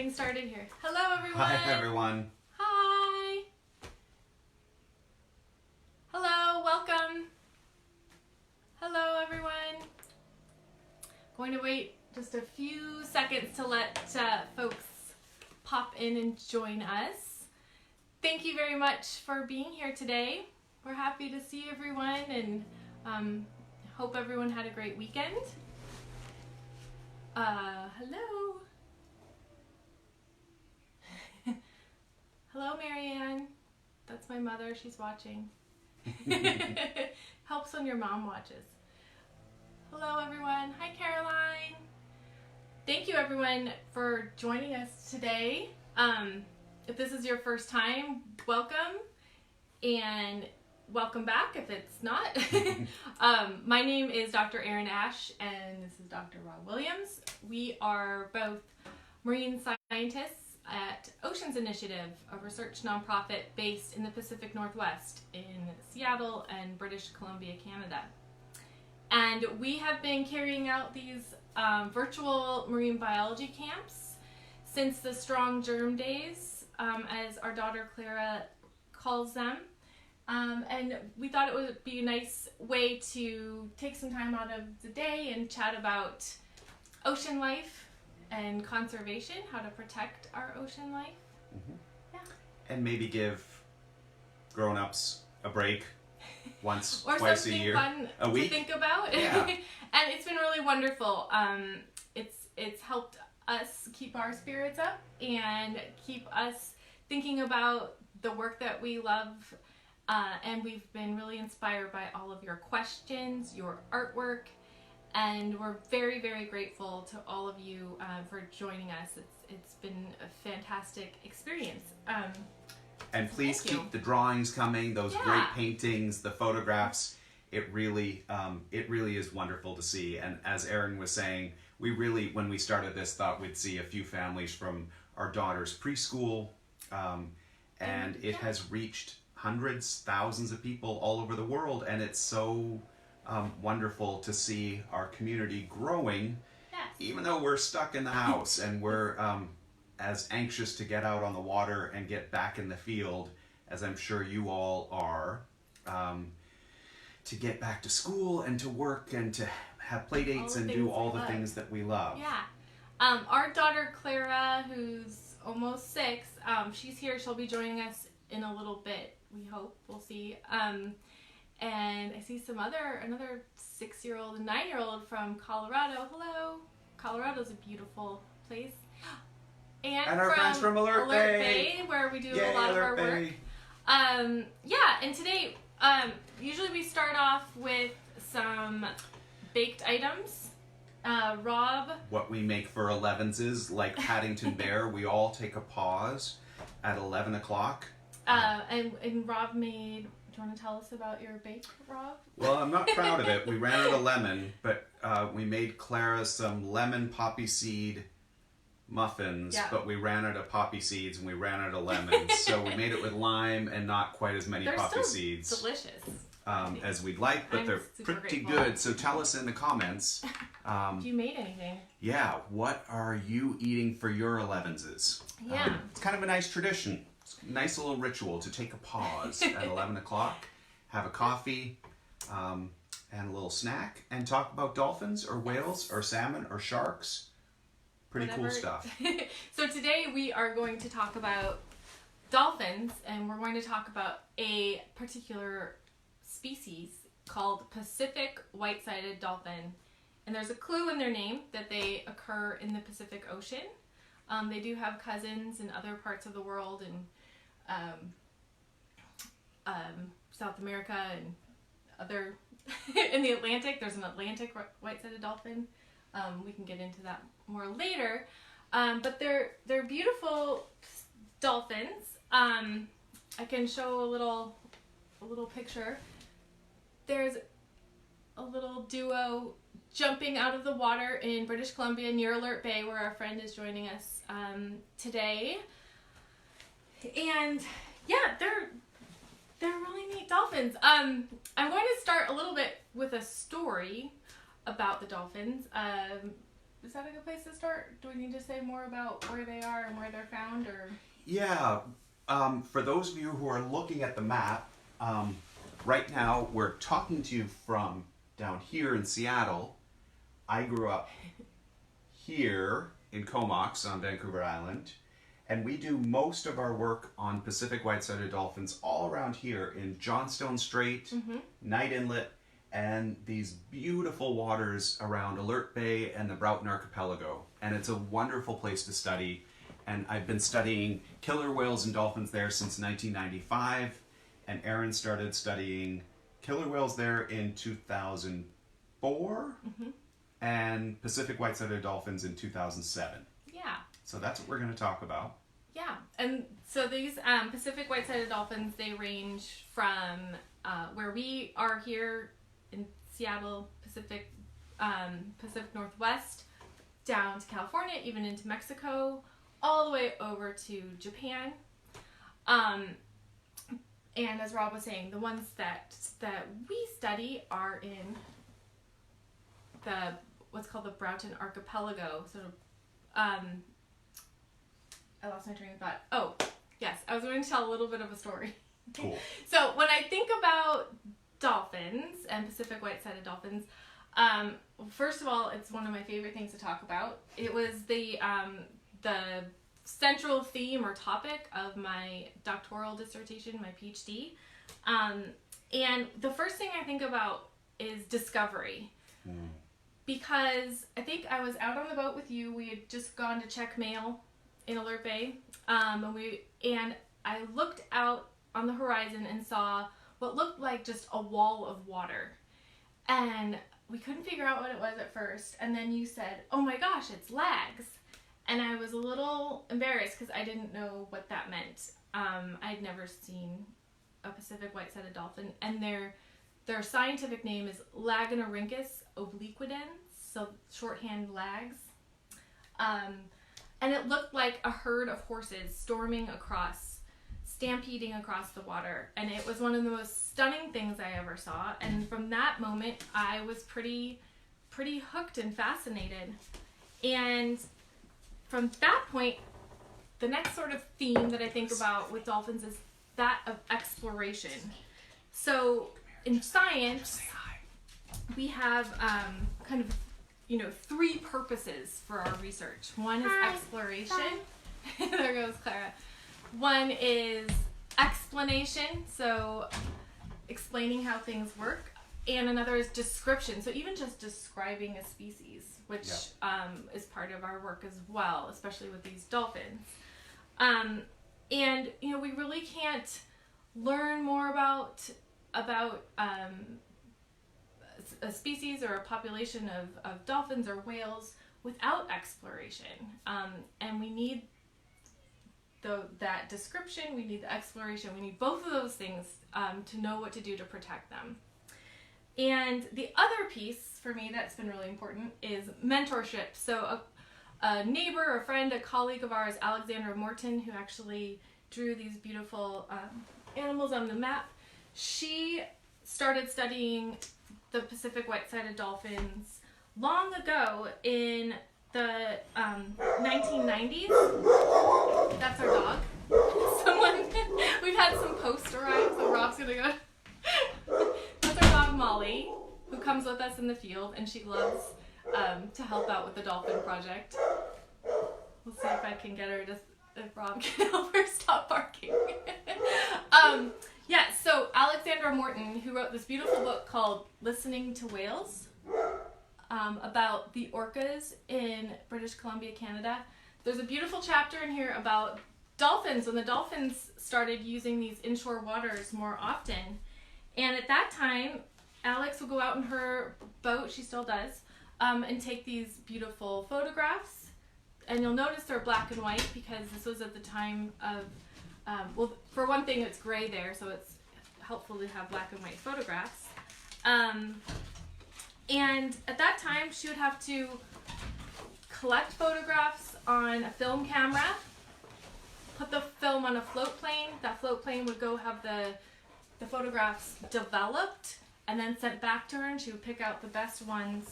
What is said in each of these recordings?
getting started here. Hello, everyone. Hi, everyone. Hi. Hello, welcome. Hello, everyone. Going to wait just a few seconds to let folks pop in and join us. Thank you very much for being here today. We're happy to see everyone and hope everyone had a great weekend. Hello. Hello, Marianne. That's my mother. She's watching. Helps when your mom watches. Hello, everyone. Hi, Caroline. Thank you, everyone, for joining us today. If this is your first time, welcome, and welcome back if it's not. My name is Dr. Erin Ash, and this is Dr. Rob Williams. We are both marine scientists at Oceans Initiative, a research nonprofit based in the Pacific Northwest in Seattle and British Columbia, Canada. And we have been carrying out these virtual marine biology camps since the Strong Germ Days, as our daughter Clara calls them. And we thought it would be a nice way to take some time out of the day and chat about ocean life and conservation, how to protect our ocean life. Mm-hmm. Yeah. And maybe give grown-ups a break once, or twice a something year, fun a week. to think about. Yeah. And it's been really wonderful. It's helped us keep our spirits up and keep us thinking about the work that we love. And we've been really inspired by all of your questions, your artwork, and we're very, very grateful to all of you for joining us. It's been a fantastic experience. And please thank you. keep the drawings coming, those Yeah. great paintings, the photographs. It really is wonderful to see. And as Erin was saying, we really, when we started this, thought we'd see a few families from our daughter's preschool, and it has reached hundreds, thousands of people all over the world, and it's so wonderful to see our community growing. Yes. Even though we're stuck in the house and we're as anxious to get out on the water and get back in the field as I'm sure you all are, to get back to school and to work and to have play dates and do all the things that we love. Yeah. Our daughter Clara, who's almost 6, she's here. She'll be joining us in a little bit. We hope. We'll see. And I see another 6-year-old and 9-year-old from Colorado. Hello. Colorado's a beautiful place. And our friends from Alert Bay, where we do Yay, a lot Alert of our Bay. work. Yeah, and today, usually we start off with some baked items. Rob. What we make for 11s is like Paddington Bear. We all take a pause at 11 o'clock. And Rob made. Do you want to tell us about your bake, Rob? Well, I'm not proud of it. We ran out of lemon, but we made Clara some lemon poppy seed muffins, Yeah. but we ran out of poppy seeds and we ran out of lemons. So we made it with lime and not quite as many poppy seeds. Delicious. As we'd like, but they're pretty good. So tell us in the comments. If you made anything. Yeah, what are you eating for your 11s? Yeah. It's kind of a nice tradition. It's a nice little ritual to take a pause at 11 o'clock, have a coffee, and a little snack, and talk about dolphins or whales or salmon or sharks. Pretty cool stuff. So today we are going to talk about dolphins, and we're going to talk about a particular species called Pacific white-sided dolphin. And there's a clue in their name that they occur in the Pacific Ocean. They do have cousins in other parts of the world, and South America and other in the Atlantic. There's an Atlantic white-sided dolphin. We can get into that more later. But they're beautiful dolphins. I can show a little picture. There's a little duo jumping out of the water in British Columbia near Alert Bay, where our friend is joining us today. And yeah, they're really neat dolphins. I'm going to start a little bit with a story about the dolphins. is that a good place to start? Do we need to say more about where they are and where they're found, or? Yeah, for those of you who are looking at the map, right now we're talking to you from down here in Seattle. I grew up here in Comox on Vancouver Island, and we do most of our work on Pacific white-sided dolphins all around here in Johnstone Strait, Knight Inlet, and these beautiful waters around Alert Bay and the Broughton Archipelago. And it's a wonderful place to study. And I've been studying killer whales and dolphins there since 1995. And Erin started studying killer whales there in 2004 and Pacific white-sided dolphins in 2007. Yeah. So that's what we're going to talk about. Yeah. And so these Pacific white-sided dolphins, they range from where we are here in Seattle, Pacific Northwest, down to California, even into Mexico, all the way over to Japan. And as Rob was saying, the ones that we study are in the what's called the Broughton Archipelago. So, I lost my train of thought. Oh, yes, I was going to tell a little bit of a story. Cool. So when I think about dolphins and Pacific white-sided dolphins, first of all, it's one of my favorite things to talk about. It was the central theme or topic of my doctoral dissertation, my PhD. And the first thing I think about is discovery. Because I think I was out on the boat with you. We had just gone to check mail in Alert Bay. And I looked out on the horizon and saw what looked like just a wall of water. And we couldn't figure out what it was at first. And then you said, oh my gosh, it's lags. And I was a little embarrassed because I didn't know what that meant. I'd never seen a Pacific white-sided dolphin. And their scientific name is Lagonorhynchus obliquidens, so shorthand lags. And it looked like a herd of horses stampeding across the water. And it was one of the most stunning things I ever saw. And from that moment, I was pretty hooked and fascinated. And from that point, the next sort of theme that I think about with dolphins is that of exploration. So in science, we have kind of, three purposes for our research. One is exploration. There goes Clara. One is explanation, so explaining how things work. And another is description, so even just describing a species, which is part of our work as well, especially with these dolphins. And we really can't learn more about a species or a population of dolphins or whales without exploration. And we need that description, we need the exploration, we need both of those things to know what to do to protect them. And the other piece for me that's been really important is mentorship. So a neighbor, a friend, a colleague of ours, Alexandra Morton, who actually drew these beautiful animals on the map, she started studying the Pacific white-sided dolphins long ago in the 1990s. That's our dog. We've had some post arrive, so Rob's gonna go. That's our dog Molly, who comes with us in the field, and she loves to help out with the dolphin project. We'll see if I can get her if Rob can help her stop barking. So Alexandra Morton, who wrote this beautiful book called Listening to Whales, about the orcas in British Columbia, Canada. There's a beautiful chapter in here about dolphins, when the dolphins started using these inshore waters more often. And at that time, Alex would go out in her boat, she still does, and take these beautiful photographs. And you'll notice they're black and white because this was at the time of, for one thing, it's gray there, so it's helpful to have black and white photographs. And at that time, she would have to collect photographs on a film camera, put the film on a float plane. That float plane would go have the photographs developed, and then sent back to her, and she would pick out the best ones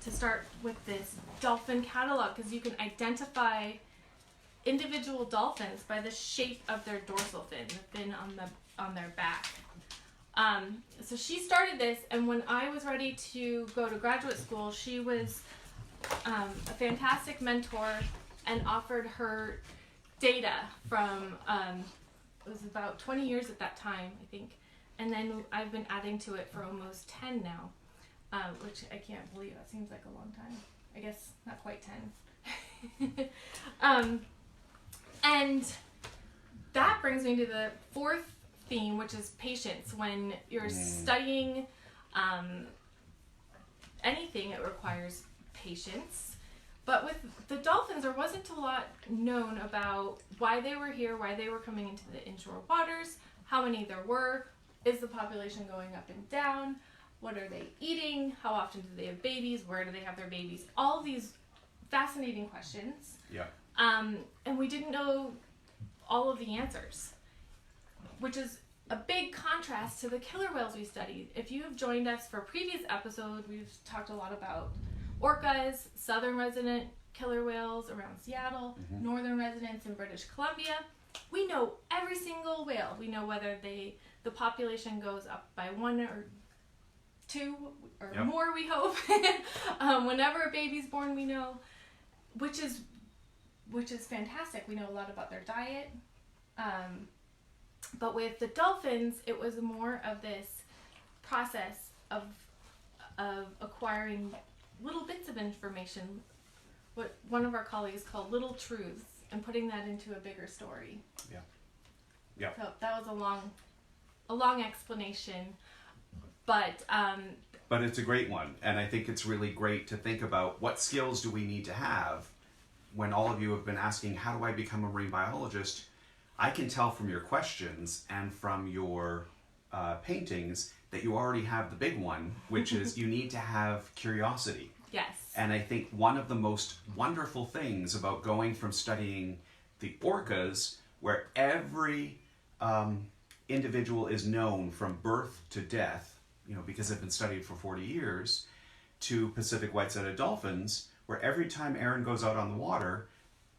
to start with this dolphin catalog, because you can identify individual dolphins by the shape of their dorsal fin, the fin on their back. So she started this, and when I was ready to go to graduate school, she was a fantastic mentor and offered her data from, it was about 20 years at that time, I think. And then I've been adding to it for almost 10 now, which I can't believe. That seems like a long time. I guess not quite 10. And that brings me to the fourth theme, which is patience. When you're studying anything, it requires patience. But with the dolphins, there wasn't a lot known about why they were here, why they were coming into the inshore waters, how many there were, is the population going up and down, what are they eating, how often do they have babies, where do they have their babies, all these fascinating questions. Yeah. And we didn't know all of the answers, which is a big contrast to the killer whales we studied. If you have joined us for a previous episode, we've talked a lot about orcas, southern resident killer whales around Seattle, northern residents in British Columbia. We know every single whale. We know whether the population goes up by 1 or 2 or more, we hope. Whenever a baby's born, we know, which is fantastic. We know a lot about their diet. But with the dolphins, it was more of this process of acquiring little bits of information, what one of our colleagues called little truths, and putting that into a bigger story. Yeah. Yeah. So that was a long explanation, but it's a great one, and I think it's really great to think about what skills do we need to have. When all of you have been asking, how do I become a marine biologist? I can tell from your questions and from your paintings that you already have the big one, which is you need to have curiosity. Yes. And I think one of the most wonderful things about going from studying the orcas, where every individual is known from birth to death, because they've been studied for 40 years, to Pacific white-sided dolphins, where every time Aaron goes out on the water,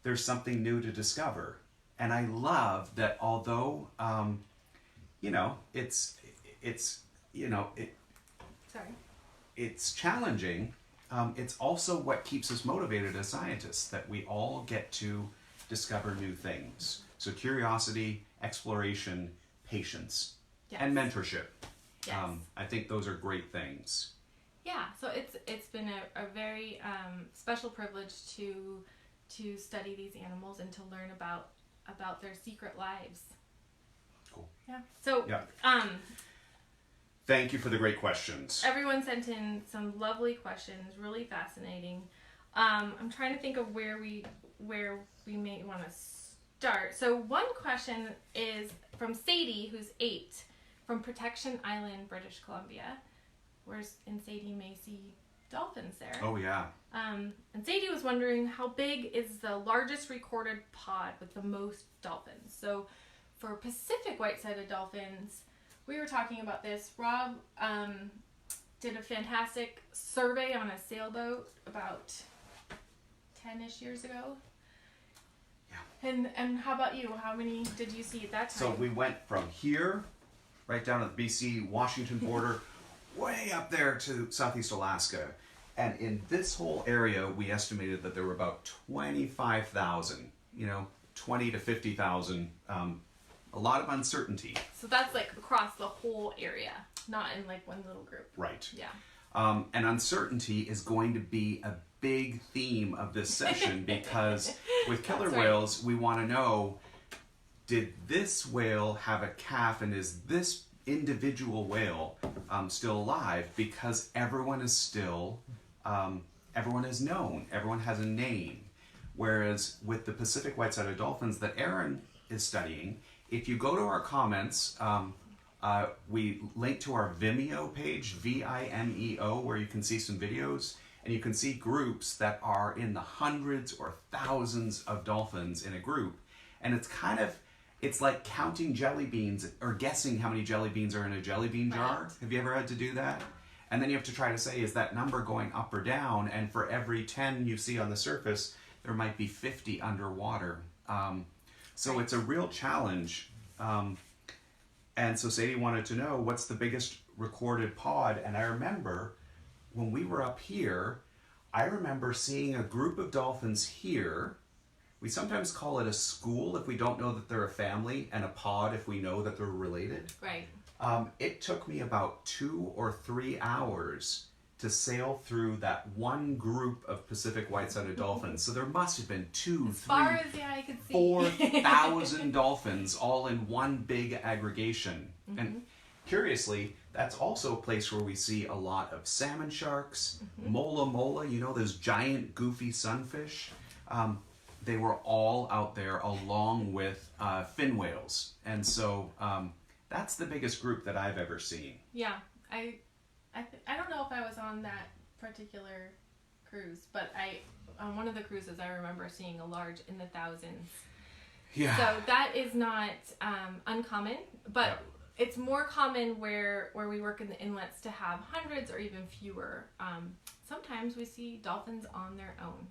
there's something new to discover. And I love that although, it's challenging, it's also what keeps us motivated as scientists, that we all get to discover new things. So curiosity, exploration, patience, and mentorship. Yes. I think those are great things. Yeah, so it's been a very special privilege to study these animals and to learn about their secret lives. Cool. Yeah. So thank you for the great questions. Everyone sent in some lovely questions, really fascinating. I'm trying to think of where we may want to start. So one question is from Sadie, who's 8, from Protection Island, British Columbia. Whereas in Sadie, you may see dolphins there. Oh, yeah. And Sadie was wondering, how big is the largest recorded pod with the most dolphins? So for Pacific white-sided dolphins, we were talking about this. Rob did a fantastic survey on a sailboat about 10-ish years ago. Yeah. And how about you? How many did you see at that time? So we went from here, right down to the BC-Washington border, way up there to Southeast Alaska. And in this whole area, we estimated that there were about 25,000, 20 to 50,000, a lot of uncertainty. So that's like across the whole area, not in like one little group. Right. Yeah. And uncertainty is going to be a big theme of this session because with killer whales, we want to know, did this whale have a calf, and is this individual whale still alive? Because everyone is still, everyone is known, everyone has a name. Whereas with the Pacific white-sided dolphins that Aaron is studying, if you go to our comments, we link to our Vimeo page, Vimeo, where you can see some videos, and you can see groups that are in the hundreds or thousands of dolphins in a group. And it's kind of it's like counting jelly beans or guessing how many jelly beans are in a jelly bean jar. Right. Have you ever had to do that? And then you have to try to say, is that number going up or down? And for every 10 you see on the surface, there might be 50 underwater. So it's a real challenge. And so Sadie wanted to know, what's the biggest recorded pod? And I remember when we were up here, I remember seeing a group of dolphins here. We sometimes call it a school if we don't know that they're a family, and a pod if we know that they're related. Right. It took me about 2 or 3 hours to sail through that one group of Pacific white-sided dolphins. So there must have been 2, As 3, far as the eye could see. 4,000 dolphins all in one big aggregation. Mm-hmm. And curiously, that's also a place where we see a lot of salmon sharks, mola mola, you know, those giant goofy sunfish. They were all out there along with fin whales. And so that's the biggest group that I've ever seen. Yeah, I don't know if I was on that particular cruise, but on one of the cruises I remember seeing a large in the thousands. Yeah. So that is not uncommon, but it's more common where we work in the inlets to have hundreds or even fewer. Sometimes we see dolphins on their own.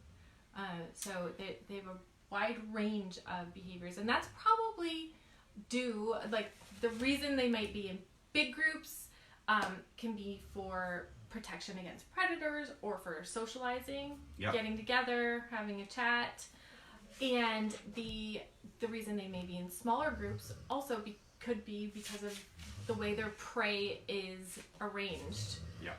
So they have a wide range of behaviors, and that's probably due, like, the reason they might be in big groups can be for protection against predators or for socializing, getting together, having a chat. And the reason they may be in smaller groups also could be because of the way their prey is arranged. Yeah.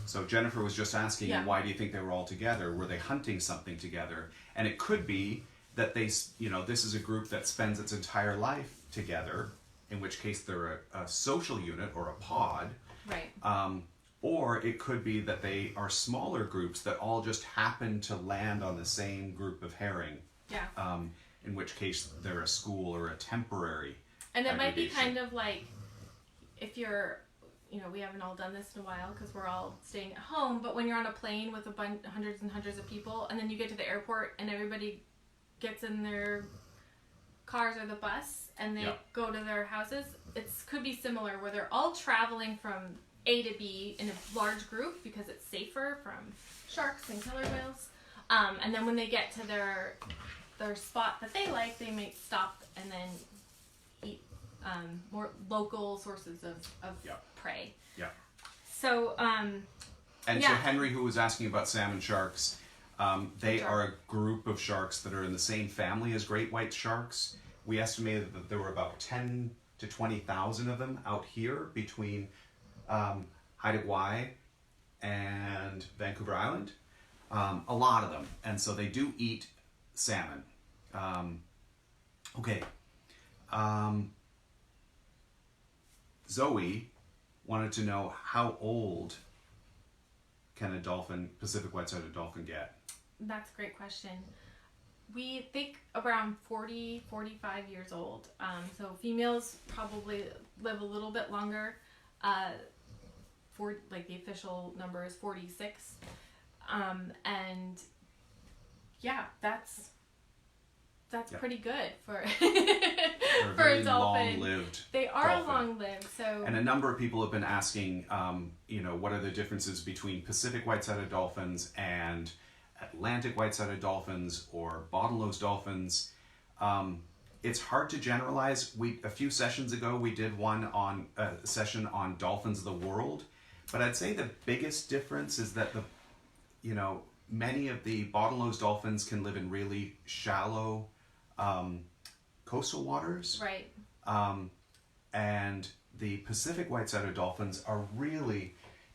So Jennifer was just asking, why do you think they were all together? Were they hunting something together? And it could be that this is a group that spends its entire life together, in which case they're a social unit or a pod. Right. Or it could be that they are smaller groups that all just happen to land on the same group of herring. Yeah. In which case they're a school or a temporary And it might be aggregation. kind of like, if you're, we haven't all done this in a while because we're all staying at home, but when you're on a plane with hundreds and hundreds of people, and then you get to the airport and everybody gets in their cars or the bus and they go to their houses, it could be similar where they're all traveling from A to B in a large group because it's safer from sharks and killer whales. And then when they get to their spot that they like, they might stop and then eat more local sources of prey. Yeah. So, And so Henry, who was asking about salmon sharks, they are a group of sharks that are in the same family as great white sharks. We estimated that there were about 10 to 20,000 of them out here between Haida Gwaii and Vancouver Island. A lot of them. And so they do eat salmon. Zoe wanted to know, how old can a dolphin, Pacific white-sided dolphin, get? That's a great question. We think around 40, 45 years old. So females probably live a little bit longer. The official number is 46. And yeah, that's pretty good for for a dolphin. Long-lived They are dolphin. long-lived. So, and a number of people have been asking, what are the differences between Pacific white-sided dolphins and Atlantic white-sided dolphins or bottlenose dolphins? It's hard to generalize. A few sessions ago we did a session on dolphins of the world, but I'd say the biggest difference is that many of the bottlenose dolphins can live in really shallow coastal waters. right. And the Pacific white-sided dolphins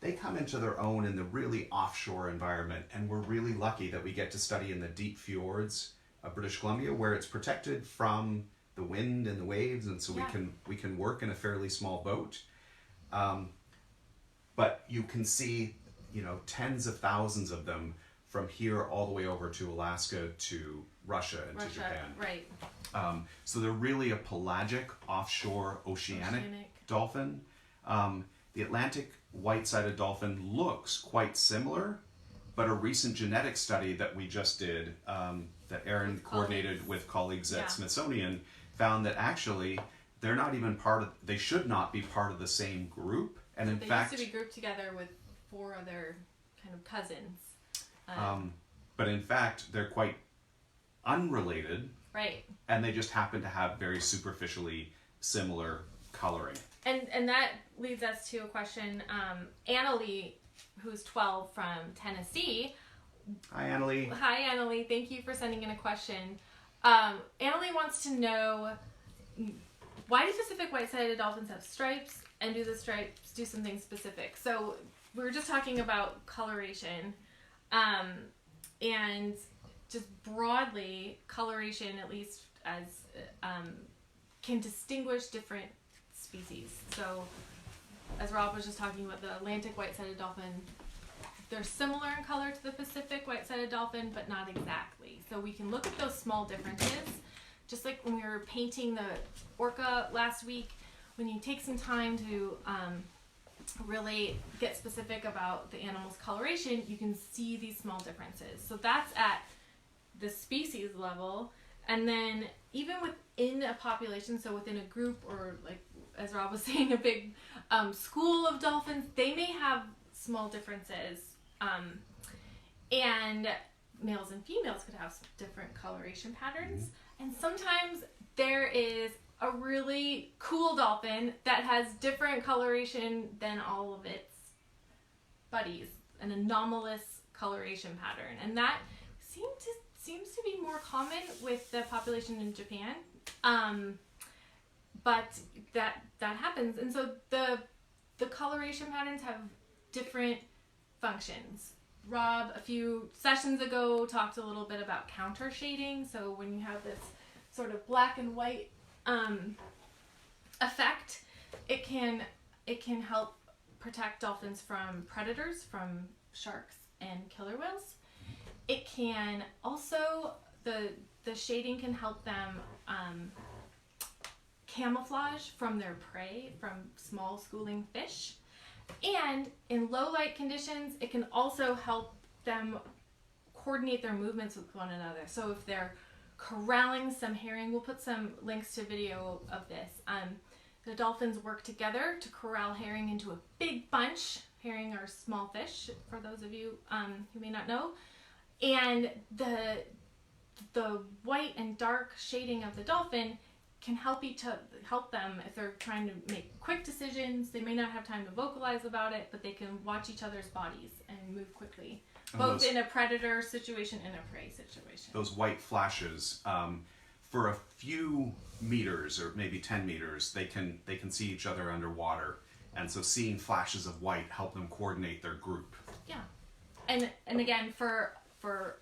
they come into their own in the really offshore environment, and we're really lucky that we get to study in the deep fjords of British Columbia, where it's protected from the wind and the waves, and so we can work in a fairly small boat. But you can see, tens of thousands of them from here all the way over to Alaska to Russia and to Japan. Right. So they're really a pelagic offshore oceanic dolphin. The Atlantic white-sided dolphin looks quite similar, but a recent genetic study that we just did that Erin With coordinated colleagues. with colleagues at Yeah. Smithsonian found that actually they're not even they should not be part of the same group. And in They fact, used to be grouped together with 4 other kind of cousins. but in fact, they're quite unrelated, Right. and they just happen to have very superficially similar coloring. And that leads us to a question. Annalie, who's 12 from Tennessee. Hi, Annalie. Hi, Annalie. Thank you for sending in a question. Annalie wants to know, why do Pacific white-sided dolphins have stripes, and do the stripes do something specific? So we were just talking about coloration, and just broadly, coloration, at least as can distinguish different species. So as Rob was just talking about, the Atlantic white-sided dolphin, they're similar in color to the Pacific white-sided dolphin, but not exactly. So we can look at those small differences, just like when we were painting the orca last week. When you take some time to really get specific about the animal's coloration, you can see these small differences. So that's at the species level. And then even within a population, so within a group, or like as Rob was saying, a big school of dolphins, they may have small differences. And males and females could have different coloration patterns. And sometimes there is a really cool dolphin that has different coloration than all of its buddies, an anomalous coloration pattern. And that seems to be more common with the population in Japan. But that happens. And so the coloration patterns have different functions. Rob, a few sessions ago, talked a little bit about counter shading. So when you have this sort of black and white effect, it can help protect dolphins from predators, from sharks and killer whales. It can also, the shading can help them camouflage from their prey, from small schooling fish. And in low light conditions, it can also help them coordinate their movements with one another. So if they're corralling some herring, we'll put some links to video of this. The dolphins work together to corral herring into a big bunch. Herring are small fish, for those of you who may not know. And the white and dark shading of the dolphin can help them if they're trying to make quick decisions. They may not have time to vocalize about it, but they can watch each other's bodies and move quickly, both in a predator situation and a prey situation. Those white flashes, for a few meters or maybe 10 meters, they can see each other underwater, and so seeing flashes of white help them coordinate their group. Yeah, and again, for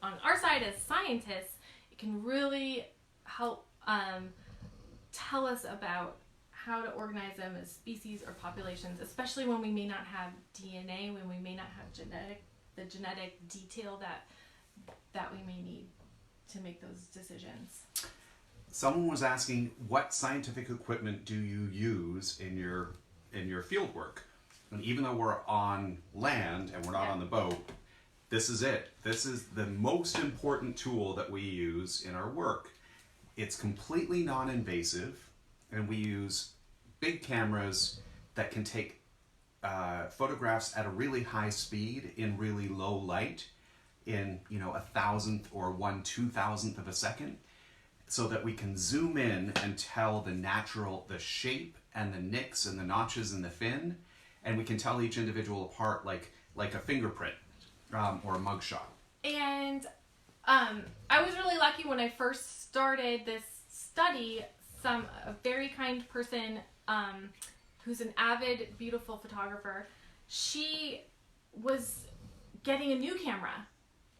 on our side as scientists, it can really help tell us about how to organize them as species or populations, especially when we may not have DNA, when we may not have the genetic detail that we may need to make those decisions. Someone was asking, what scientific equipment do you use in your field work? And even though we're on land and we're not on the boat, this is it. This is the most important tool that we use in our work. It's completely non-invasive, and we use big cameras that can take photographs at a really high speed in really low light, in 1,000th or 1/2000th of a second, so that we can zoom in and tell the shape and the nicks and the notches in the fin, and we can tell each individual apart like a fingerprint or a mugshot. And I was really lucky when I first started this study. A very kind person who's an avid, beautiful photographer, she was getting a new camera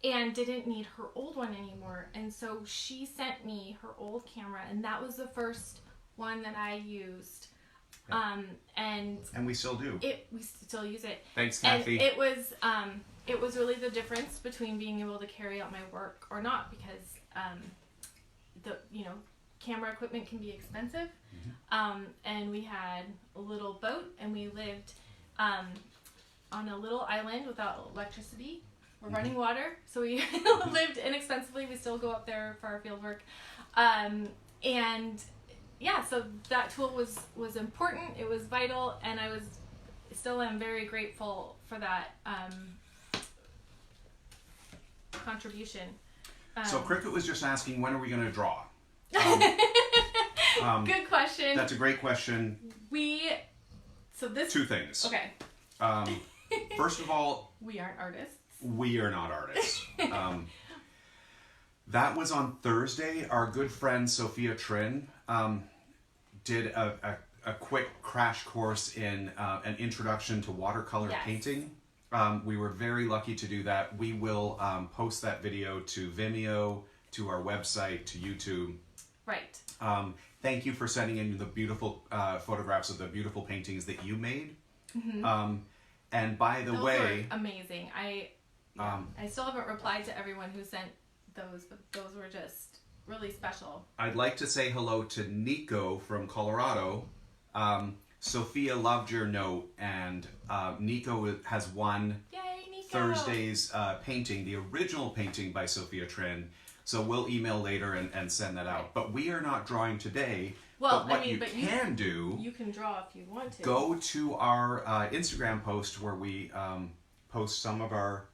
and didn't need her old one anymore. And so she sent me her old camera, and that was the first one that I used. Yeah. And we still do. We still use it. Thanks, Kathy. And it was really the difference between being able to carry out my work or not, because camera equipment can be expensive. And we had a little boat, and we lived on a little island without electricity. We're running water, so we lived inexpensively. We still go up there for our field work. And yeah, so that tool was important. It was vital, and I still am very grateful for that contribution. So Cricket was just asking, when are we going to draw? Good question. That's a great question. Two things. Okay. First of all, we aren't artists. We are not artists. That was on Thursday. Our good friend Sophia Trin did a quick crash course in an introduction to watercolor painting. We were very lucky to do that. We will post that video to Vimeo, to our website, to YouTube. Right. Thank you for sending in the beautiful photographs of the beautiful paintings that you made. Mm-hmm. And by the those way, were amazing. I still haven't replied to everyone who sent those, but those were just really special. I'd like to say hello to Nico from Colorado. Sophia loved your note, and Nico has won Thursday's painting, the original painting by Sophia Trin. So we'll email later and send that out. But we are not drawing today. Well, but what you can do... You can draw if you want to. Go to our Instagram post where we post some of our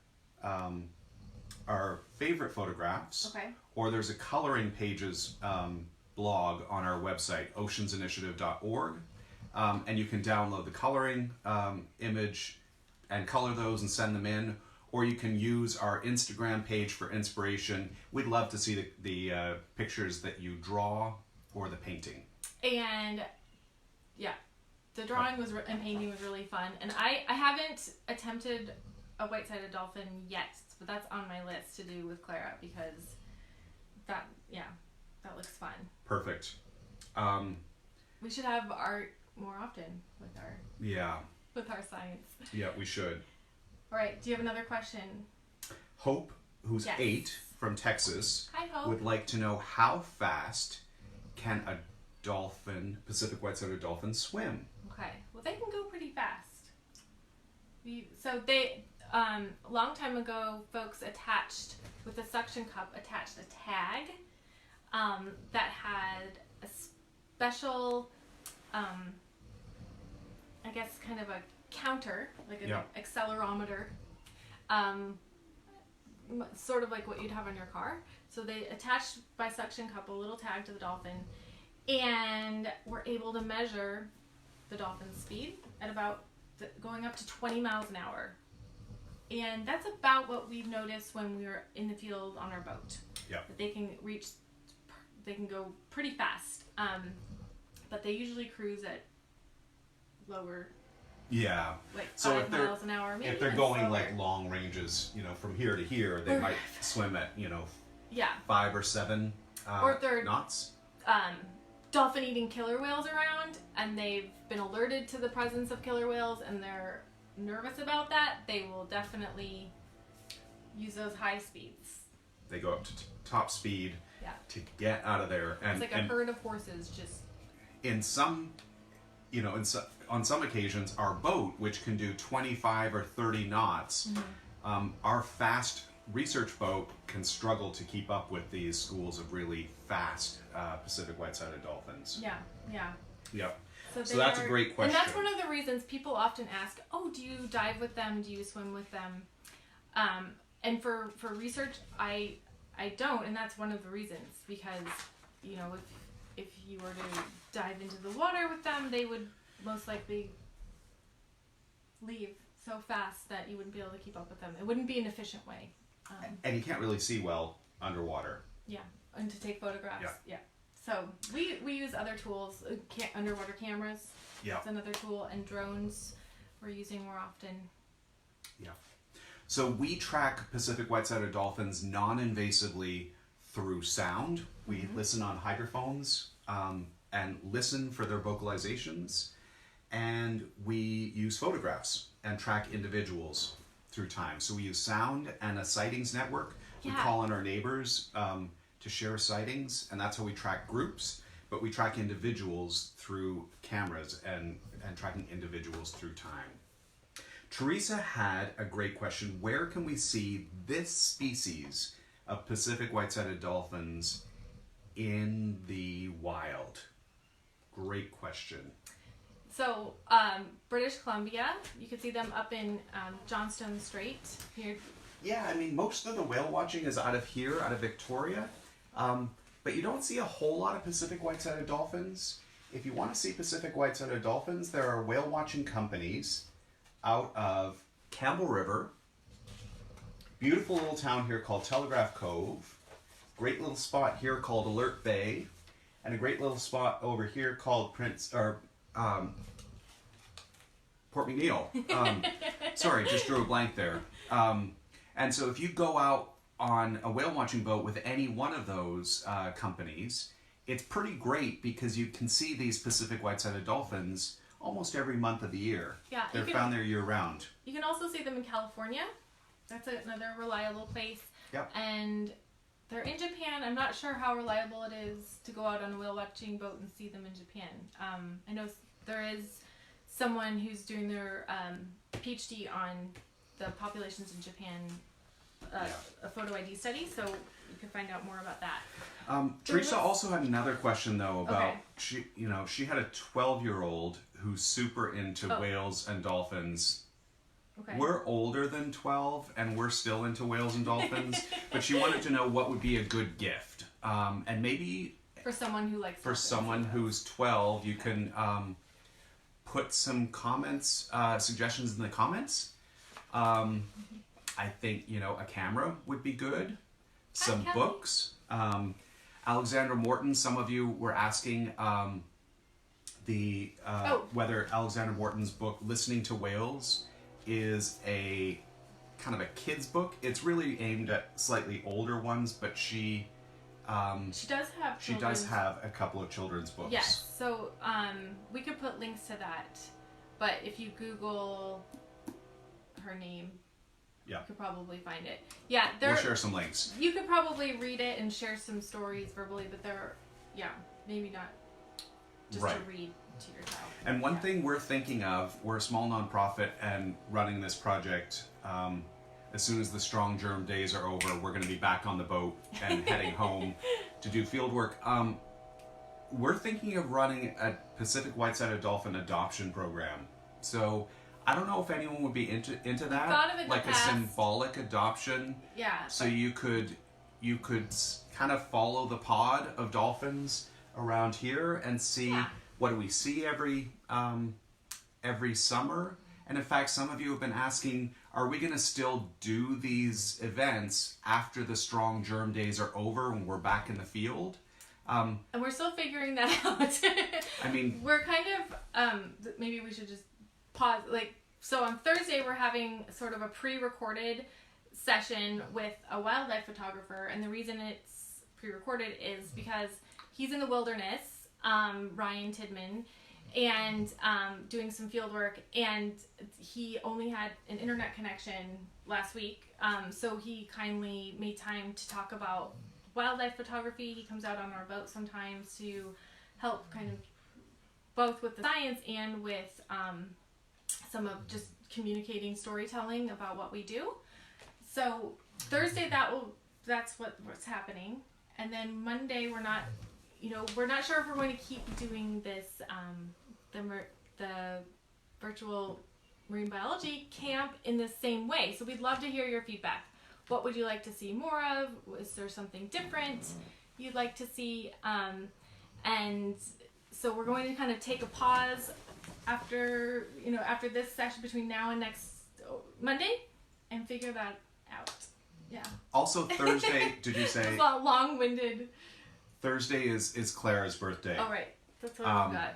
favorite photographs. Okay. Or there's a coloring pages blog on our website, oceansinitiative.org. And you can download the coloring image and color those and send them in. Or you can use our Instagram page for inspiration. We'd love to see the pictures that you draw or the painting. And yeah, the drawing and painting was really fun. And I haven't attempted a white-sided dolphin yet, but that's on my list to do with Clara because that looks fun. Perfect. We should have art more often with our science. Yeah, we should. All right, do you have another question? Hope, who's 8 from Texas, Hi, Hope. would like to know how fast can a Pacific white-sided dolphin swim? Okay, well they can go pretty fast. A long time ago, folks with a suction cup attached a tag that had a special, I guess kind of a counter, like an accelerometer, sort of like what you'd have on your car. So they attached by suction cup a little tag to the dolphin and were able to measure the dolphin's speed at about going up to 20 miles an hour. And that's about what we've noticed when we were in the field on our boat. Yeah. That they can go pretty fast. But they usually cruise at lower. Yeah. Like so 5 miles an hour, maybe. If they're going like long ranges, from here to here, they might swim at 5 or 7 knots. Dolphin eating killer whales around, and they've been alerted to the presence of killer whales, and they're nervous about that. They will definitely use those high speeds. They go up to top speed to get out of there, and it's like a herd of horses. Just in some, on some occasions, our boat, which can do 25 or 30 knots, our fast research boat can struggle to keep up with these schools of really fast Pacific white-sided dolphins. Yeah. So that's a great question. And that's one of the reasons people often ask, oh, do you dive with them? Do you swim with them? And for research, I don't, and that's one of the reasons, because, if you were to dive into the water with them, they would most likely leave so fast that you wouldn't be able to keep up with them. It wouldn't be an efficient way. And you can't really see well underwater. Yeah, and to take photographs. Yeah. So we use other tools, underwater cameras. Yeah. That's another tool, and drones we're using more often. Yeah. So we track Pacific white-sided dolphins non-invasively through sound. We listen on hydrophones and listen for their vocalizations. And we use photographs and track individuals through time. So we use sound and a sightings network. We call on our neighbors to share sightings, and that's how we track groups. But we track individuals through cameras and tracking individuals through time. Teresa had a great question. Where can we see this species of Pacific white-sided dolphins in the wild? Great question. So, British Columbia, you can see them up in Johnstone Strait here. Yeah, I mean, most of the whale watching is out of here, out of Victoria. But you don't see a whole lot of Pacific white-sided dolphins. If you want to see Pacific white-sided dolphins, there are whale watching companies out of Campbell River. Beautiful little town here called Telegraph Cove. Great little spot here called Alert Bay. And a great little spot over here called Port McNeill. Sorry, just drew a blank there. And so if you go out on a whale watching boat with any one of those companies, it's pretty great because you can see these Pacific white-sided dolphins almost every month of the year. Yeah, they're found there year-round. You can also see them in California. That's another reliable place. Yep. And they're in Japan. I'm not sure how reliable it is to go out on a whale watching boat and see them in Japan. I know there is someone who's doing their PhD on the populations in Japan, a photo ID study, so you can find out more about that. Teresa also had another question though about she had a 12-year-old who's super into whales and dolphins. Okay. We're older than 12 and we're still into whales and dolphins, but she wanted to know what would be a good gift. And maybe for someone who likes for someone who's 12, you can put some comments, suggestions in the comments. I think, a camera would be good. Some books. Alexandra Morton, some of you were asking whether Alexandra Morton's book, Listening to Whales, is a kind of a kid's book. It's really aimed at slightly older ones, but she does have a couple of children's books. Yes, so we could put links to that, but if you Google her name, you could probably find it. Yeah, we'll share some links. You could probably read it and share some stories verbally, but maybe not just to read to your child. And one thing we're thinking of, we're a small nonprofit and running this project. As soon as the Strong Germ days are over, we're going to be back on the boat and heading home to do field work. We're thinking of running a Pacific white-sided dolphin adoption program. So I don't know if anyone would be into that. Thought of it like a symbolic adoption. Yeah. So you could kind of follow the pod of dolphins around here and see what do we see every summer. And in fact, some of you have been asking, are we going to still do these events after the Strong Germ days are over and we're back in the field? And we're still figuring that out. I mean, we're kind of, maybe we should just pause. So on Thursday, we're having sort of a pre-recorded session with a wildlife photographer. And the reason it's pre-recorded is because he's in the wilderness, Ryan Tidman, and doing some field work, and he only had an internet connection last week, so he kindly made time to talk about wildlife photography. He comes out on our boat sometimes to help kind of both with the science and with some of just communicating storytelling about what we do. So Thursday that's what's happening, and then Monday we're not sure if we're going to keep doing this the virtual marine biology camp in the same way. So we'd love to hear your feedback. What would you like to see more of? Is there something different you'd like to see? And so we're going to kind of take a pause after this session between now and next Monday and figure that out. Yeah. Also Thursday, did you say? It's a long-winded. Thursday is Clara's birthday. Oh, right. That's what I've got.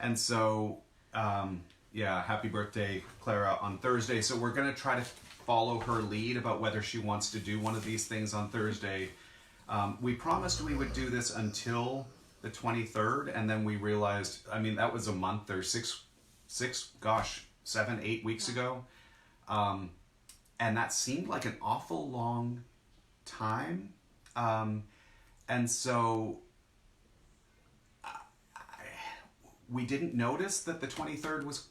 And so, happy birthday, Clara, on Thursday. So we're going to try to follow her lead about whether she wants to do one of these things on Thursday. We promised we would do this until the 23rd, and then we realized, that was a month or 7, 8 weeks ago. And that seemed like an awful long time. And so we didn't notice that the 23rd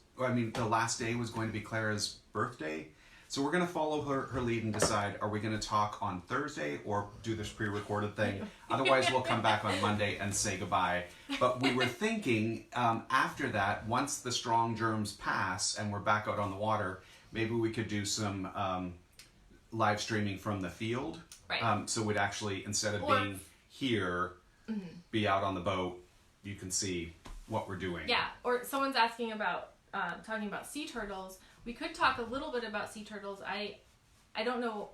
the last day was going to be Clara's birthday. So we're going to follow her lead and decide, are we going to talk on Thursday or do this pre-recorded thing? Otherwise, we'll come back on Monday and say goodbye. But we were thinking after that, once the strong germs pass and we're back out on the water, maybe we could do some live streaming from the field. Right. So we'd actually, instead of being here, be out on the boat, you can see what we're doing. Yeah, or someone's asking about, talking about sea turtles. We could talk a little bit about sea turtles. I don't know,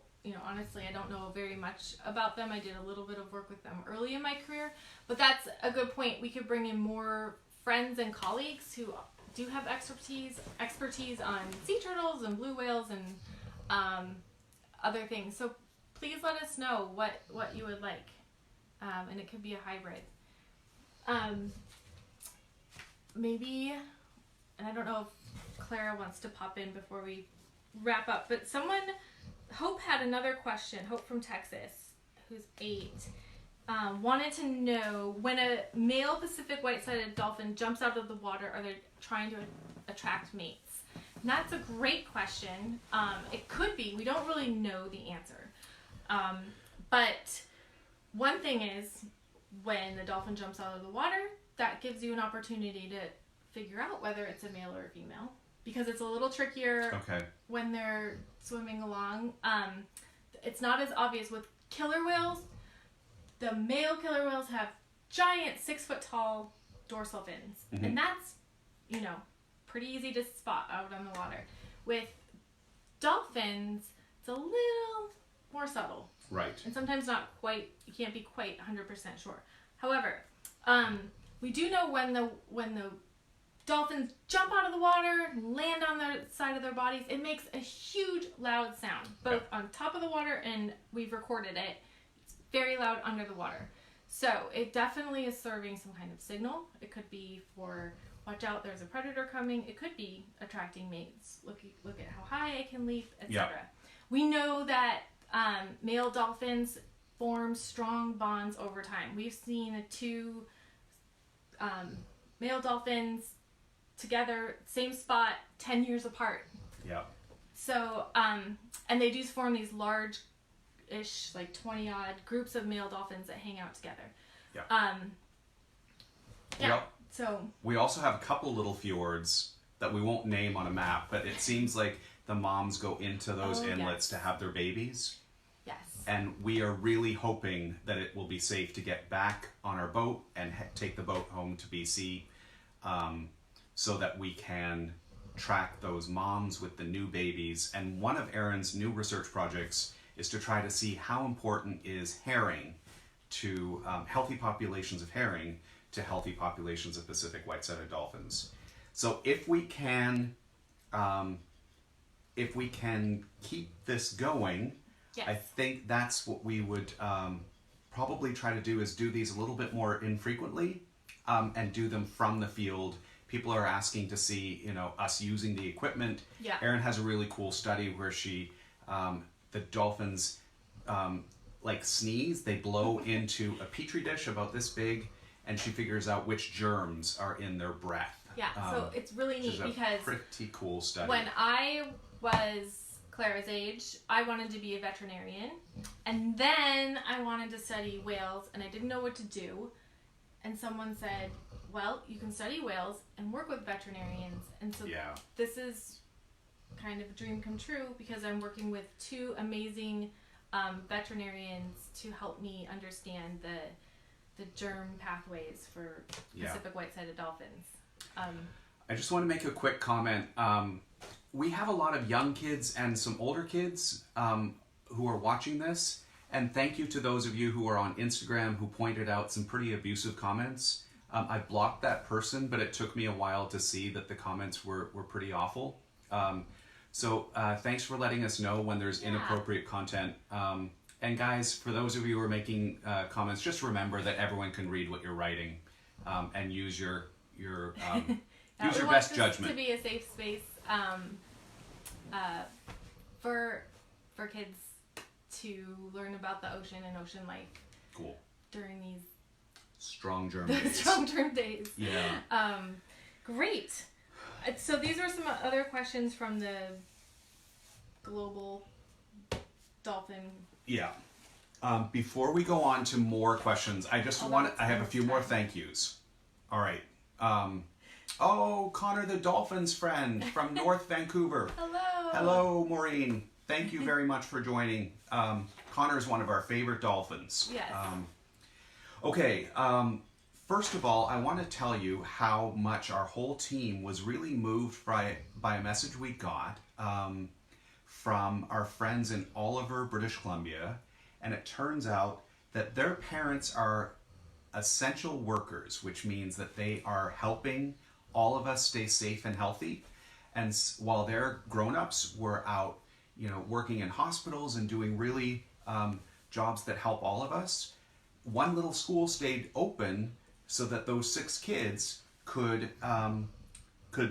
honestly, I don't know very much about them. I did a little bit of work with them early in my career, but that's a good point. We could bring in more friends and colleagues who do have expertise on sea turtles and blue whales and other things. So please let us know what you would like, and it could be a hybrid. Maybe, and I don't know if Clara wants to pop in before we wrap up, but Hope had another question. Hope from Texas, who's 8, wanted to know, when a male Pacific white-sided dolphin jumps out of the water, are they trying to attract mates? And that's a great question. It could be. We don't really know the answer. But one thing is, when the dolphin jumps out of the water, that gives you an opportunity to figure out whether it's a male or a female, because it's a little trickier when they're swimming along. It's not as obvious with killer whales. The male killer whales have giant 6-foot-tall dorsal fins, and that's, pretty easy to spot out on the water. With dolphins, it's a little more subtle. Right. And sometimes not quite, you can't be quite 100% sure. However, we do know when the dolphins jump out of the water and land on the side of their bodies, it makes a huge loud sound, both on top of the water, and we've recorded it. It's very loud under the water. So it definitely is serving some kind of signal. It could be for, watch out, there's a predator coming. It could be attracting mates. Look at how high I can leap, etc. We know that male dolphins form strong bonds over time. We've seen 2 male dolphins together, same spot, 10 years apart. Yeah. So, and they do form these large-ish, like 20-odd groups of male dolphins that hang out together. Yeah. So we also have a couple little fjords that we won't name on a map, but it seems like the moms go into those inlets to have their babies. Yes. And we are really hoping that it will be safe to get back on our boat and take the boat home to BC, so that we can track those moms with the new babies. And one of Erin's new research projects is to try to see how important is herring to healthy populations of herring to healthy populations of Pacific white-sided dolphins. So if we can keep this going, I think that's what we would probably try to do, is do these a little bit more infrequently, and do them from the field. People are asking to see, us using the equipment. Yeah. Erin has a really cool study where the dolphins, like sneeze, they blow into a petri dish about this big, and she figures out which germs are in their breath. Yeah, so it's really neat because pretty cool study. When I was Clara's age, I wanted to be a veterinarian, and then I wanted to study whales, and I didn't know what to do. And someone said, well, you can study whales and work with veterinarians. And so this is kind of a dream come true, because I'm working with 2 amazing veterinarians to help me understand the germ pathways for Pacific white-sided dolphins. I just want to make a quick comment. We have a lot of young kids and some older kids who are watching this. And thank you to those of you who are on Instagram who pointed out some pretty abusive comments. I blocked that person, but it took me a while to see that the comments were pretty awful. So thanks for letting us know when there's inappropriate content. And guys, for those of you who are making comments, just remember that everyone can read what you're writing, and use your use your best judgment. To be a safe space for kids to learn about the ocean and ocean life. Cool. During these strong germ days. Strong germ days. Yeah. Great. So these are some other questions from the global dolphin. Yeah. Before we go on to more questions, I have a few more thank yous. All right. Connor the Dolphins friend from North Vancouver. Hello. Hello, Maureen. Thank you very much for joining. Connor is one of our favorite Dolphins. Yes. Okay. First of all, I want to tell you how much our whole team was really moved by a message we got from our friends in Oliver, British Columbia. And it turns out that their parents are essential workers, which means that they are helping all of us stay safe and healthy. And while their grown-ups were out, working in hospitals and doing really jobs that help all of us, one little school stayed open so that those 6 kids could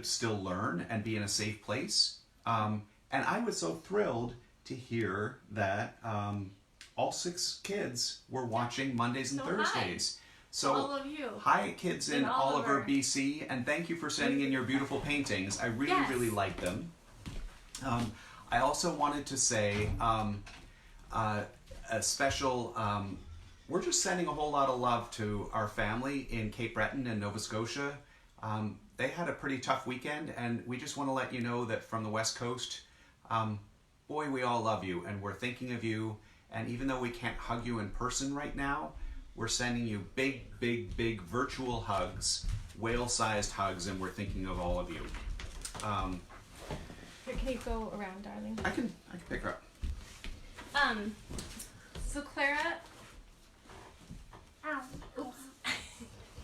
still learn and be in a safe place. And I was so thrilled to hear that all 6 kids were watching Mondays and Thursdays. So all of you. Hi, kids in Oliver, BC, and thank you for sending in your beautiful paintings. I really, really like them. I also wanted to say a special, we're just sending a whole lot of love to our family in Cape Breton and Nova Scotia. They had a pretty tough weekend, and we just want to let you know that from the West Coast, boy, we all love you, and we're thinking of you. And even though we can't hug you in person right now, we're sending you big, big, big virtual hugs, whale-sized hugs, and we're thinking of all of you. Here, can you go around, darling? I can pick her up. So Clara, oops.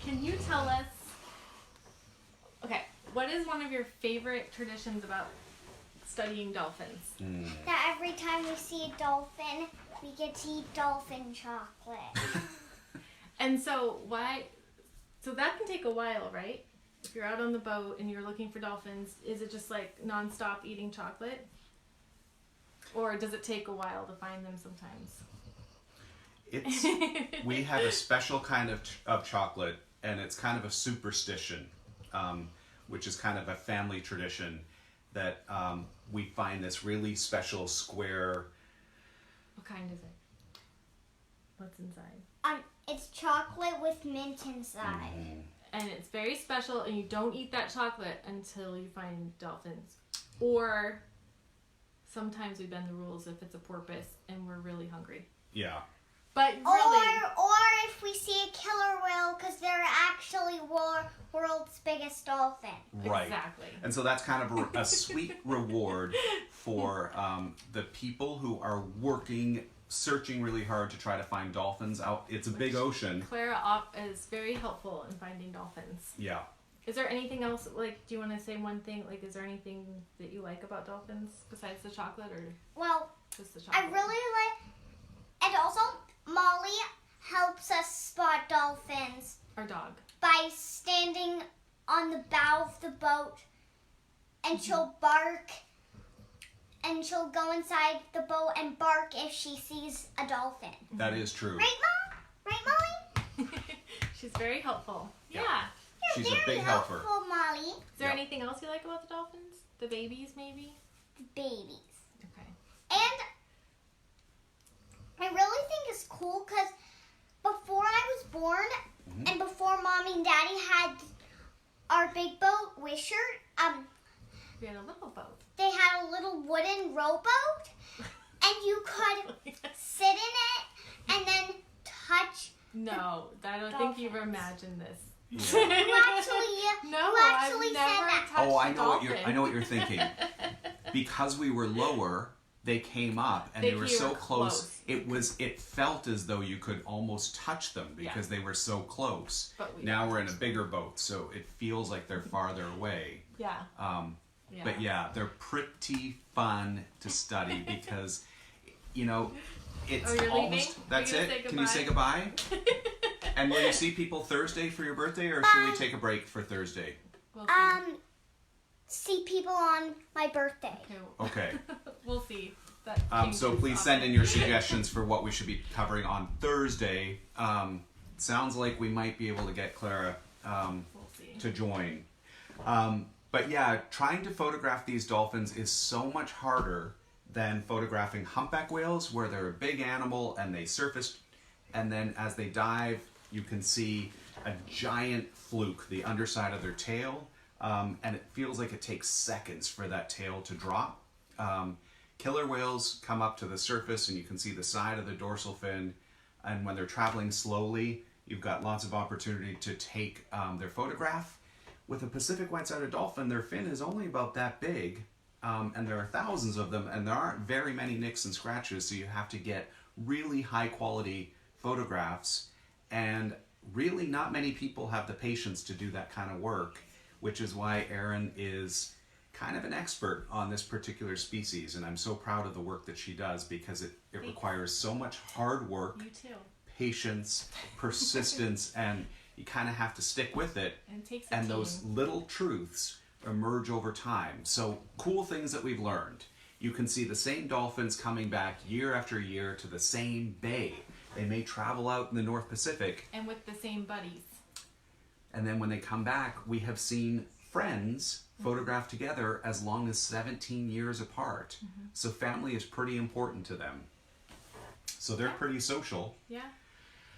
Can you tell us, okay, what is one of your favorite traditions about studying dolphins? That every time we see a dolphin, we get to eat dolphin chocolate. And so that can take a while, right? If you're out on the boat and you're looking for dolphins, is it just like nonstop eating chocolate? Or does it take a while to find them sometimes? We have a special kind of chocolate, and it's kind of a superstition, which is kind of a family tradition that we find this really special square. What kind is it? What's inside? It's chocolate with mint inside. And it's very special, and you don't eat that chocolate until you find dolphins. Or sometimes we bend the rules if it's a porpoise and we're really hungry. Yeah. But really, Or if we see a killer whale, because they're actually world's biggest dolphin. Right. Exactly. And so that's kind of a sweet reward for the people who are working, searching really hard to try to find dolphins out. It's a big ocean. Clara is very helpful in finding dolphins. Yeah. Is there anything else, like, do you want to say one thing? Like, is there anything that you like about dolphins besides the chocolate, or Well, just the chocolate? I really like, and also Molly helps us spot dolphins Our dog. by standing on the bow of the boat, and she'll bark, and she'll go inside the boat and bark if she sees a dolphin. That is true. Right, Mom? Right, Molly? She's very helpful. Yeah. Yeah. She's a Very big helper. helpful, Molly. Is there Yep. anything else you like about the dolphins? The babies, maybe? The babies. Okay. And I really think it's cool because before I was born and before Mommy and Daddy had our big boat, Wisher, We had a little boat. they had a little wooden rowboat, and you could sit in it and then touch. No, I don't think you've Dolphins. imagined this. You actually, No, you actually I've said never that. touched Oh, a I know what you're dolphin. thinking. Because we were lower, they came up and They they were came so close. close. It felt as though you could almost touch them because they were so close. But we Now we're in a bigger boat, so it feels like they're farther away. Yeah. Yeah. But yeah, they're pretty fun to study because, it's Oh, you're almost. leaving? That's You're it. gonna say Can you say goodbye? And will you see people Thursday for your birthday, or should we take a break for Thursday? We'll see. See people on my birthday. Okay. We'll see. That So changes please send in your suggestions for what we should be covering on Thursday. Sounds like we might be able to get Clara We'll see. to join. But yeah, trying to photograph these dolphins is so much harder than photographing humpback whales, where they're a big animal and they surface, and then as they dive, you can see a giant fluke, the underside of their tail, and it feels like it takes seconds for that tail to drop. Killer whales come up to the surface and you can see the side of the dorsal fin, and when they're traveling slowly, you've got lots of opportunity to take their photograph. With a Pacific white-sided dolphin, their fin is only about that big, and there are thousands of them, and there aren't very many nicks and scratches, so you have to get really high-quality photographs, and really not many people have the patience to do that kind of work, which is why Erin is kind of an expert on this particular species, and I'm so proud of the work that she does, because it requires so much hard work, You too. patience, persistence, and you kind of have to stick with it. And it takes a And team. those little truths emerge over time. So cool things that we've learned. You can see the same dolphins coming back year after year to the same bay. They may travel out in the North Pacific, And with the same buddies. and then when they come back, we have seen friends photographed together as long as 17 years apart. So family is pretty important to them. So they're pretty social. Yeah.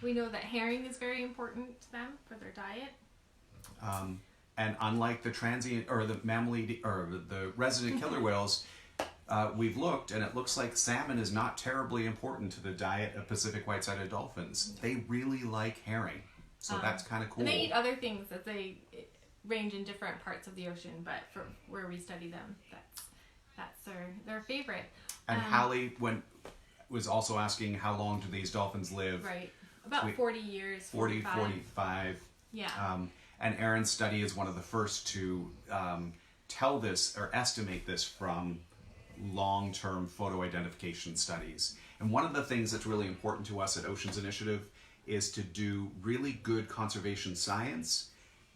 We know that herring is very important to them for their diet. And unlike the transient or the mammalian or the resident killer whales, we've looked, and it looks like salmon is not terribly important to the diet of Pacific white-sided dolphins. They really like herring, so that's kind of cool. And they eat other things that they range in different parts of the ocean, but for where we study them, that's their favorite. And Hallie was also asking how long do these dolphins live? Right. About 40 years. 40, 45. 45. Yeah. And Erin's study is one of the first to tell this or estimate this from long-term photo identification studies. And one of the things that's really important to us at Oceans Initiative is to do really good conservation science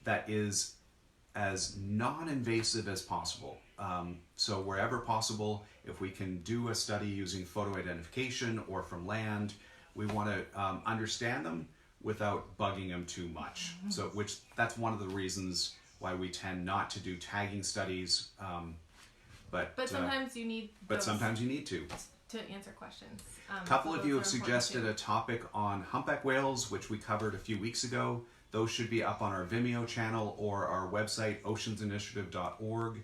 that is as non-invasive as possible. So wherever possible, if we can do a study using photo identification or from land, we want to understand them without bugging them too much. So that's one of the reasons why we tend not to do tagging studies. But sometimes you need those sometimes you need to answer questions. A couple so of you have those are important suggested too. a topic on humpback whales, which we covered a few weeks ago. Those should be up on our Vimeo channel or our website, oceansinitiative.org.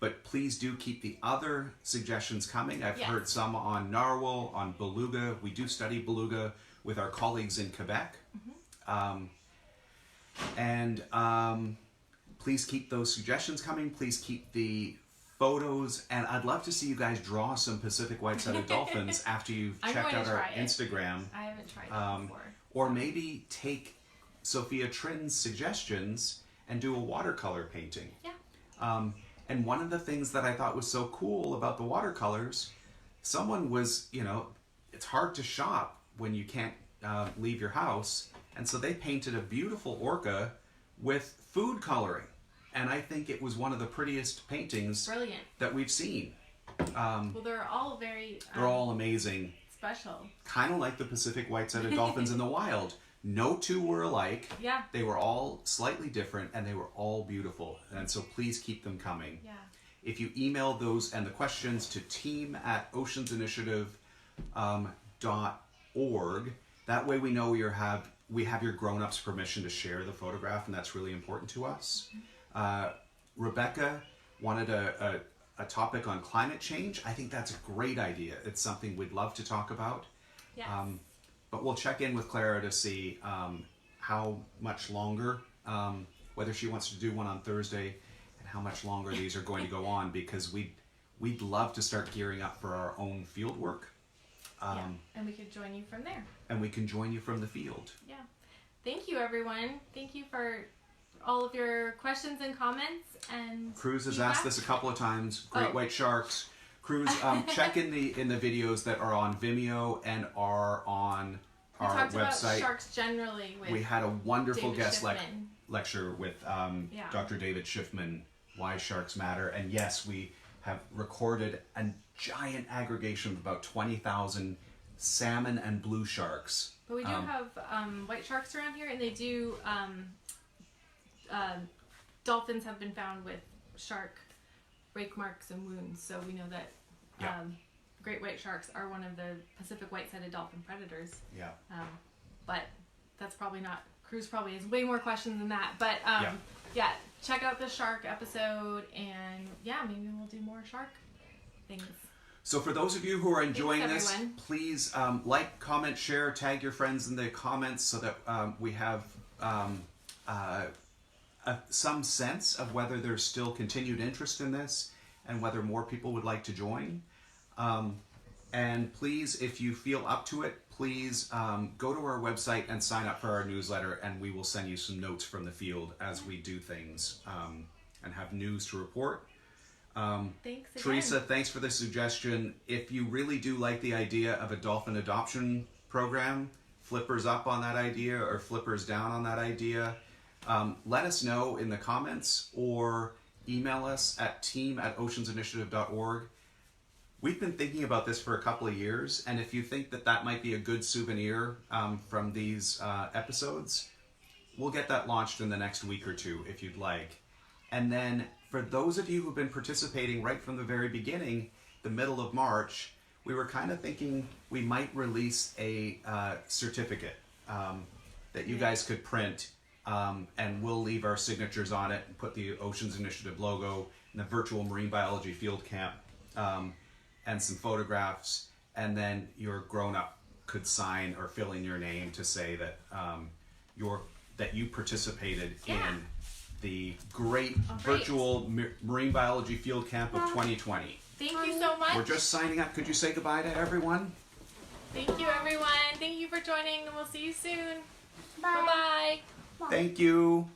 But please do keep the other suggestions coming. I've Yes. heard some on narwhal, on beluga. We do study beluga with our colleagues in Quebec. Please keep those suggestions coming. Please keep the photos, and I'd love to see you guys draw some Pacific white-sided dolphins after you've I'm checked going to out our try it. Instagram. I haven't tried that before. Or maybe take Sophia Trin's suggestions and do a watercolor painting. Yeah. And one of the things that I thought was so cool about the watercolors, someone was, it's hard to shop when you can't leave your house, and so they painted a beautiful orca with food coloring. And I think it was one of the prettiest paintings Brilliant. that we've seen. Well, they're all very They're all amazing. special. Kind of like the Pacific white-sided dolphins in the wild. No two were alike. Yeah. They were all slightly different, and they were all beautiful. And so please keep them coming. Yeah. If you email those and the questions to team@oceansinitiative.org, that way we know we have your grown-ups' permission to share the photograph, and that's really important to us. Rebecca wanted a topic on climate change. I think that's a great idea. It's something we'd love to talk about. Yes. But we'll check in with Clara to see how much longer, whether she wants to do one on Thursday, and how much longer these are going to go on, because we'd love to start gearing up for our own field work. Yeah. And we could join you from there. And we can join you from the field. Yeah. Thank you, everyone. Thank you for all of your questions and comments. And Cruz has feedback. asked this a couple of times. Great Oh. white sharks. Cruz, check in the videos that are on Vimeo and are on We our talked about website. sharks generally with We had a wonderful David guest Schiffman. lecture with Yeah. Dr. David Schiffman, Why Sharks Matter. And yes, we have recorded a giant aggregation of about 20,000 salmon and blue sharks. But we do have white sharks around here, and they do. Dolphins have been found with shark rake marks and wounds, so we know that Yeah. Great white sharks are one of the Pacific white-sided dolphin predators. Yeah. But that's probably not. Cruz probably has way more questions than that. But yeah, check out the shark episode, and yeah, maybe we'll do more shark things. So for those of you who are enjoying Thanks, this, everyone. please like, comment, share, tag your friends in the comments so that we have some sense of whether there's still continued interest in this and whether more people would like to join. And please, if you feel up to it, please go to our website and sign up for our newsletter, and we will send you some notes from the field as we do things and have news to report. Thanks again. Teresa, thanks for the suggestion. If you really do like the idea of a dolphin adoption program, flippers up on that idea or flippers down on that idea, let us know in the comments or email us at team@oceansinitiative.org. We've been thinking about this for a couple of years, and if you think that that might be a good souvenir from these episodes, we'll get that launched in the next week or two if you'd like. And then for those of you who've been participating right from the very beginning, the middle of March, we were kind of thinking we might release a certificate that you guys could print, and we'll leave our signatures on it and put the Oceans Initiative logo and the virtual marine biology field camp and some photographs, and then your grown-up could sign or fill in your name to say that that you participated in the great virtual marine biology field camp of 2020. Thank you so much. We're just signing up. Could you say goodbye to everyone? Thank you, everyone. Thank you for joining, and we'll see you soon. Bye. Bye-bye. Thank you.